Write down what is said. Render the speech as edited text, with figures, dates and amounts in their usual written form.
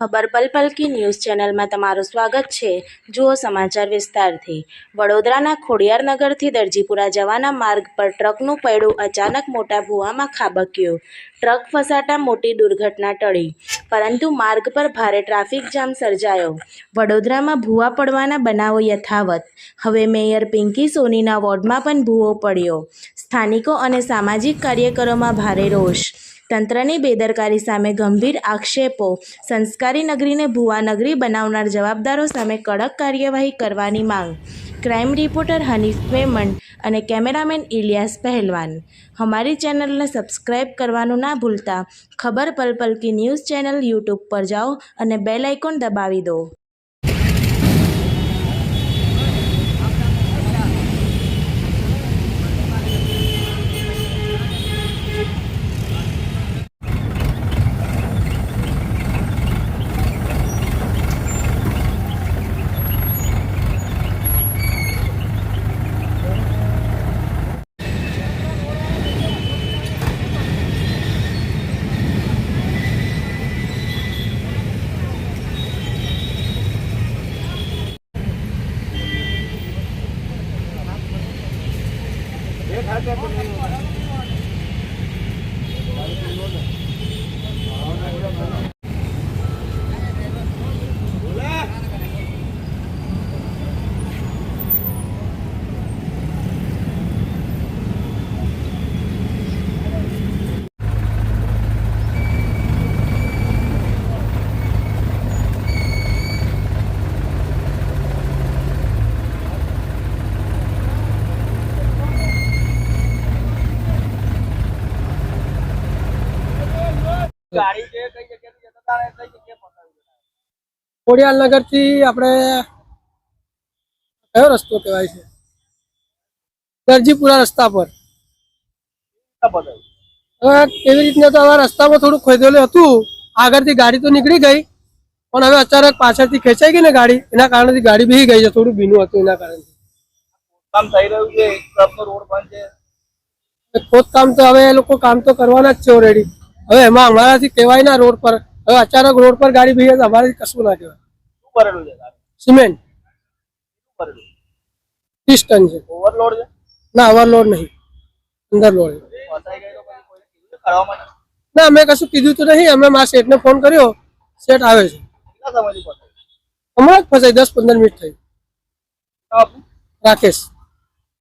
ખબર પલ પલ કી ન્યૂઝ ચેનલમાં તમારું સ્વાગત છે। જુઓ સમાચાર વિસ્તારથી। વડોદરાના ખોડિયારનગરથી દરજીપુરા જવાના માર્ગ પર ટ્રકનું પૈડું અચાનક મોટા ભૂવામાં ખાબક્યું। ટ્રક ફસાતા મોટી દુર્ઘટના ટળી, પરંતુ માર્ગ પર ભારે ટ્રાફિક જામ સર્જાયો। વડોદરામાં ભૂવા પડવાના બનાવો યથાવત। હવે મેયર પિંકી સોનીના વોર્ડમાં પણ ભૂવો પડ્યો। સ્થાનિકો અને સામાજિક કાર્યકરોમાં ભારે રોષ। તંત્રની બેદરકારી સામે ગંભીર આક્ષેપો। સંસ્કારી નગરીને ભૂવા નગરી બનાવનાર જવાબદારો સામે કડક કાર્યવાહી કરવાની માંગ। ક્રાઇમ રિપોર્ટર હનીફ મેમણ અને કેમેરામેન ઇલિયાસ પહેલવાન। हमारी चैनल ने सब्सक्राइब करवानुं ना भूलता। खबर पल पल की न्यूज़ चैनल यूट्यूब पर जाओ અને बेल आइकॉन दबावी दो। ખોડિયારનગર થી આપણે કયો રસ્તો કહેવાય છે? દરજીપુરા રસ્તા પર હવે કેવી રીતના તો હવે રસ્તામાં થોડું ખોદેલું હતું, આગળથી ગાડી તો નીકળી ગઈ, પણ હવે અચાનક પાછળથી ખેંચાઈ ગઈ ને ગાડી, એના કારણથી ગાડી બેસી ગઈ છે। થોડું ભીનું હતું એના કારણે કામ થઈ રહ્યું છે। રોડ બંધ છે, ખોદકામ તો હવે એ લોકો કામ તો કરવાના જ છે ઓલરેડી। હવે એમાં અમારાથી કહેવાય ના રોડ પર, હવે અચાનક રોડ પર ગાડી બેસી તો અમારાથી કશું ના કહેવાય। શું કરેલું છે? સિમેન્ટ 30 ટન છે। ઓવરલોડ છે? ના, ઓવરલોડ નહીં, અંદર લોડ છે। ના, અમે કશું કીધું તો નહીં। અમે મારા શેઠને ફોન કર્યો, શેઠ આવે છે। હમણાં જ ફસાઈ 10-15 મિનિટ થઈ। રાકેશ।